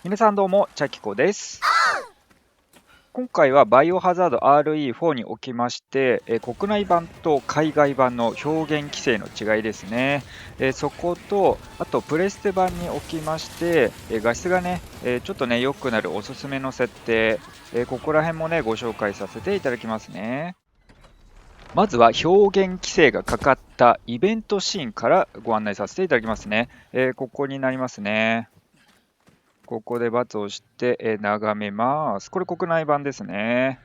皆さんどうも、チャキコです。今回はバイオハザード RE4 におきまして、国内版と海外版の表現規制の違いですね。そこと、あとプレステ版におきまして、画質がね、ちょっとね、良くなるおすすめの設定、ここら辺もね、ご紹介させていただきますね。まずは表現規制がかかったイベントシーンからご案内させていただきますね。ここになりますね。ここで×をして、眺めます。これ国内版ですね。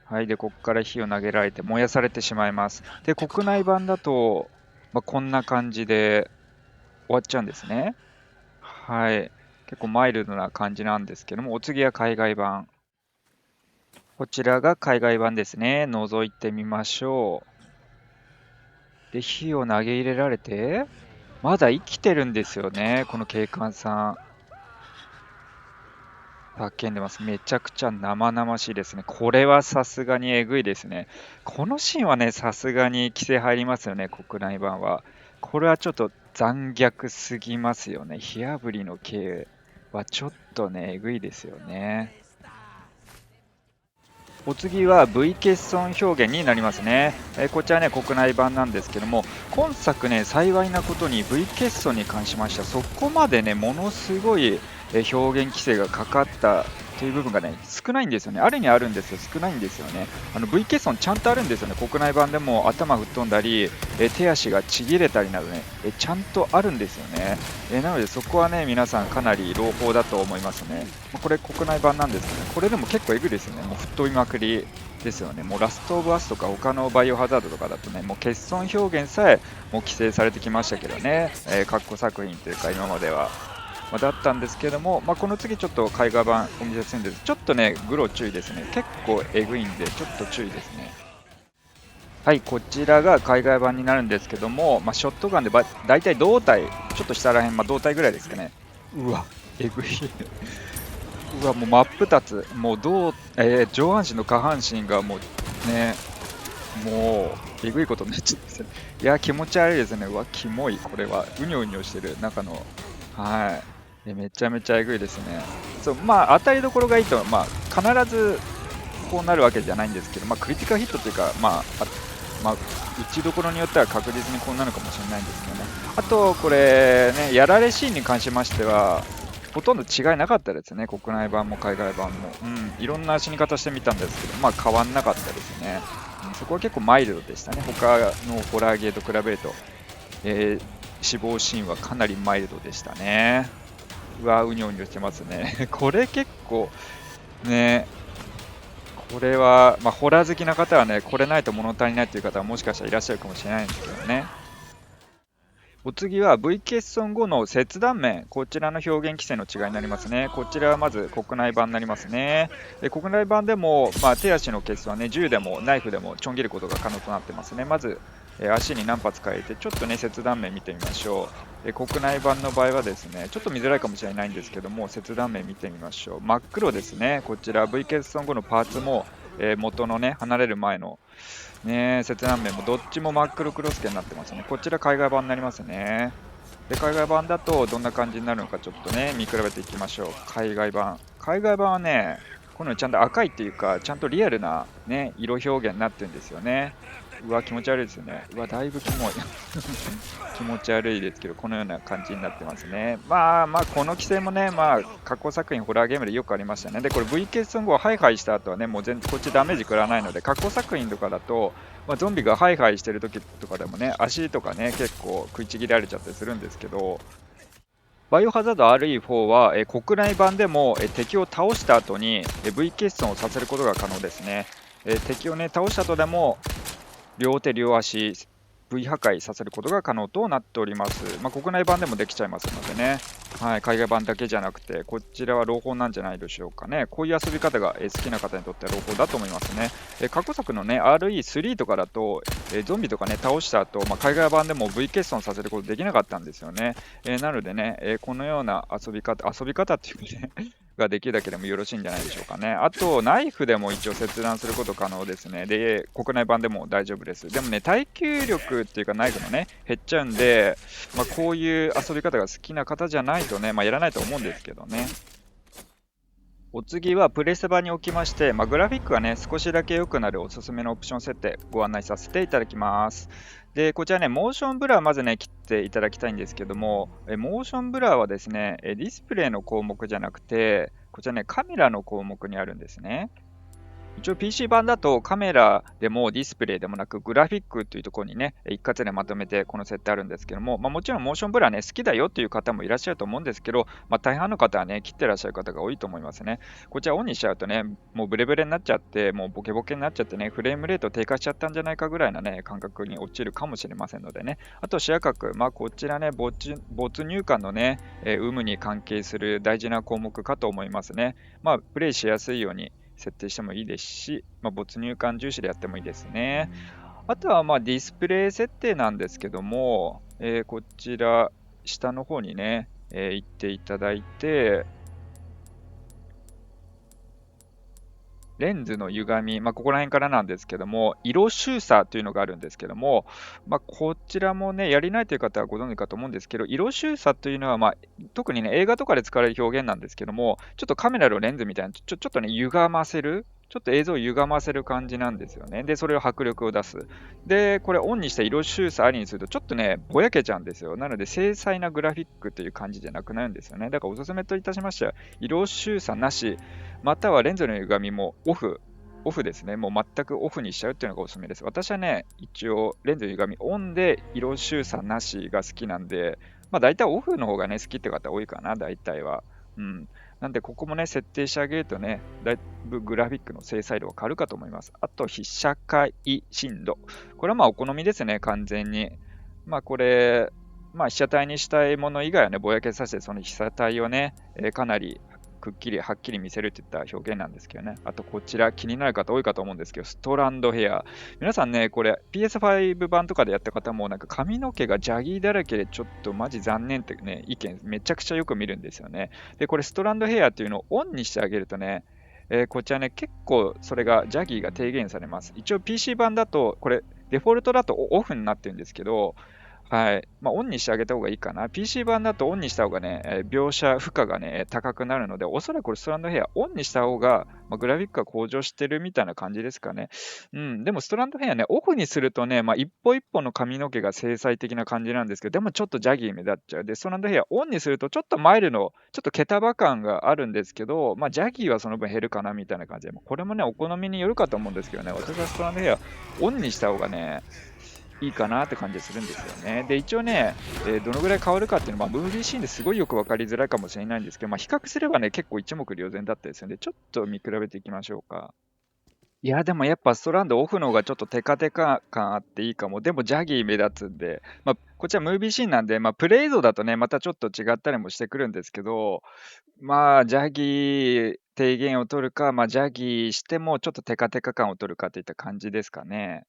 はい。で、ここから火を投げられて燃やされてしまいます。で、国内版だと、こんな感じで終わっちゃうんですね。はい。結構マイルドな感じなんですけども、お次は海外版。こちらが海外版ですね。覗いてみましょう。で、火を投げ入れられて、まだ生きてるんですよね、この警官さん。叫んでます。めちゃくちゃ生々しいですね。これはさすがにえぐいですね。このシーンはね、さすがに規制入りますよね、国内版は。これはちょっと残虐すぎますよね。火あぶりの刑はちょっとね、えぐいですよね。お次は V 欠損表現になりますね。こちらね、国内版なんですけども、今作ね、幸いなことに V 欠損に関しましては、そこまでね、ものすごい表現規制がかかったという部分がね、少ないんですよね。あるにはあるんですよ、少ないんですよね。V 欠損ちゃんとあるんですよね。国内版でも頭吹っ飛んだり、手足がちぎれたりなどね、ちゃんとあるんですよね。なのでそこはね、皆さんかなり朗報だと思いますね。これ国内版なんですけどね、これでも結構エグいですよね。もう吹っ飛びまくりですよね。もうラストオブアスとか他のバイオハザードとかだとね、もう欠損表現さえもう規制されてきましたけどね、括弧作品というか今までは。だったんですけども、この次ちょっと海外版お見せするんです。ちょっとね、グロ注意ですね。結構エグいんで、ちょっと注意ですね。はい、こちらが海外版になるんですけども、ショットガンでだいたい胴体、ちょっと下らへん、胴体ぐらいですかね。うわ、えぐい。うわ、もう真っ二つ、もう上半身の下半身がもうね、もうえぐいことになっちゃうんですよ。いや、気持ち悪いですね。うわ、キモい、これは。うにょうにょしてる中の。はい。めちゃめちゃえぐいですね。そう、当たりどころがいいと、必ずこうなるわけじゃないんですけど、クリティカルヒットというか、打ちどころによっては確実にこうなるかもしれないんですけどね。あと、これね、やられシーンに関しましては、ほとんど違いなかったですね、国内版も海外版も。いろんな死に方してみたんですけど、変わんなかったですね。そこは結構マイルドでしたね、他のホラーゲーと比べると。死亡シーンはかなりマイルドでしたね。うわ、うにょうにょしてますね。これ結構、ね、これは、ホラー好きな方はね、これないと物足りないという方はもしかしたらいらっしゃるかもしれないんですけどね。お次は V 欠損後の切断面、こちらの表現規制の違いになりますね。こちらはまず国内版になりますね。国内版でも、手足の欠損はね、銃でもナイフでもちょん切ることが可能となってますね。まず、足に何発か入れて、ちょっとね、切断面見てみましょう。国内版の場合はですね、ちょっと見づらいかもしれないんですけども、切断面見てみましょう。真っ黒ですね。こちら V 欠損後のパーツも、元のね、離れる前の切断面もどっちも真っ黒クロスケになってますね。こちら海外版になりますね。で、海外版だとどんな感じになるのかちょっとね、見比べていきましょう。海外版。海外版はね、このようにちゃんと赤いっていうか、ちゃんとリアルなね、色表現になってるんですよね。うわ、気持ち悪いですよね。うわ、だいぶキモい。気持ち悪いですけど、このような感じになってますね。この規制もね、過去作品、ホラーゲームでよくありましたね。で、これ V 欠損後、ハイハイした後はね、もうこっちダメージ食らわないので、過去作品とかだと、ゾンビがハイハイしてる時とかでもね、足とかね、結構食いちぎられちゃったりするんですけど、バイオハザード RE4 は、国内版でも、敵を倒した後に、V 欠損をさせることが可能ですね。敵をね、倒した後でも、両手両足 V 破壊させることが可能となっております。国内版でもできちゃいますのでね、はい、海外版だけじゃなくて、こちらは朗報なんじゃないでしょうかね。こういう遊び方が好きな方にとっては朗報だと思いますね。過去作のね、RE3 とかだと、ゾンビとかね、倒した後、海外版でも V 欠損させることできなかったんですよね。なのでね、このような遊び方っていうねができるだけでもよろしいんじゃないでしょうかね。あと、ナイフでも一応切断すること可能ですね。で、国内版でも大丈夫です。でもね、耐久力っていうかナイフのね、減っちゃうんで、こういう遊び方が好きな方じゃないとね、やらないと思うんですけどね。お次はプレスバにおきまして、グラフィックがね、少しだけ良くなるおすすめのオプション設定ご案内させていただきます。で、こちらね、モーションブラーまずね、切っていただきたいんですけども、モーションブラーはですね、ディスプレイの項目じゃなくて、こちらね、カメラの項目にあるんですね。一応 PC 版だとカメラでもディスプレイでもなくグラフィックというところにね、一括でまとめてこの設定あるんですけども、もちろんモーションブラね、好きだよという方もいらっしゃると思うんですけど、大半の方はね、切ってらっしゃる方が多いと思いますね。こちらオンにしちゃうとね、もうブレブレになっちゃって、もうボケボケになっちゃってね、フレームレート低下しちゃったんじゃないかぐらいなね、感覚に落ちるかもしれませんのでね。あと視野角、こちらね、没入感のね、有無に関係する大事な項目かと思いますね。プレイしやすいように設定してもいいですし、没入感重視でやってもいいですね。あとはディスプレイ設定なんですけども、こちら下の方にね、行っていただいて、レンズの歪み、ここら辺からなんですけども、色周差というのがあるんですけども、こちらもね、やりないという方はご存知かと思うんですけど、色周差というのは、特にね、映画とかで使われる表現なんですけども、ちょっとカメラのレンズみたいな、ちょっとね、歪ませる、ちょっと映像を歪ませる感じなんですよね。で、それを迫力を出す。で、これオンにして色周差ありにすると、ちょっとね、ぼやけちゃうんですよ。なので、精細なグラフィックという感じじゃなくなるんですよね。だからおすすめといたしましては、色周差なし、またはレンズの歪みもオフですね。もう全くオフにしちゃうっていうのがおすすめです。私はね、一応レンズの歪みオンで色周差なしが好きなんで、大体オフの方がね、好きって方多いかな、大体は。なんで、ここもね、設定してあげるとね、だいぶグラフィックの精細度が変わるかと思います。あと、被写界深度。これはお好みですね、完全に。これ、被写体にしたいもの以外はね、ぼやけさせて、その被写体をね、かなりくっきりはっきり見せるっていった表現なんですけどね。あとこちら気になる方多いかと思うんですけど、ストランドヘア。皆さんね、これ PS5 版とかでやった方もなんか髪の毛がジャギーだらけでちょっとマジ残念ってね、意見めちゃくちゃよく見るんですよね。で、これストランドヘアっていうのをオンにしてあげるとね、こちらね、結構それがジャギーが低減されます。一応 PC 版だと、これデフォルトだとオフになってるんですけど、はい。オンにしてあげた方がいいかな。PC 版だとオンにした方がね、描写負荷がね、高くなるので、おそらくこれストランドヘアオンにした方が、グラフィックが向上してるみたいな感じですかね。でもストランドヘアね、オフにするとね、一歩一歩の髪の毛が精細的な感じなんですけど、でもちょっとジャギー目立っちゃう。で、ストランドヘアオンにすると、ちょっとマイルの、ちょっと毛束感があるんですけど、ジャギーはその分減るかなみたいな感じで、これもね、お好みによるかと思うんですけどね、私はストランドヘアオンにした方がね、いいかなって感じするんですよね。で、一応ね、どのぐらい変わるかっていうのは、ムービーシーンですごいよく分かりづらいかもしれないんですけど、比較すればね、結構一目瞭然だったですので、ちょっと見比べていきましょうか。いや、でもやっぱストランドオフの方がちょっとテカテカ感あっていいかも。でもジャギー目立つんで、こっちはムービーシーンなんで、プレイ映像だとね、またちょっと違ったりもしてくるんですけど、ジャギー低減を取るか、ジャギーしてもちょっとテカテカ感を取るかといった感じですかね。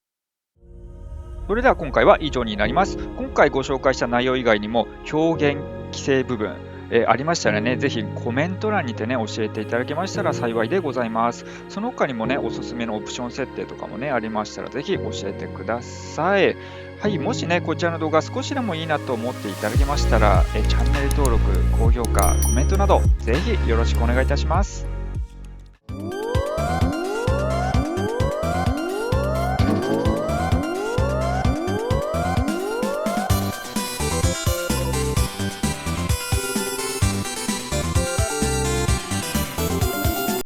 それでは今回は以上になります。今回ご紹介した内容以外にも表現規制部分、ありましたらね、ぜひコメント欄にてね、教えていただけましたら幸いでございます。その他にもね、おすすめのオプション設定とかもね、ありましたらぜひ教えてください。はい、もしね、こちらの動画少しでもいいなと思っていただけましたら、チャンネル登録、高評価、コメントなど、ぜひよろしくお願いいたします。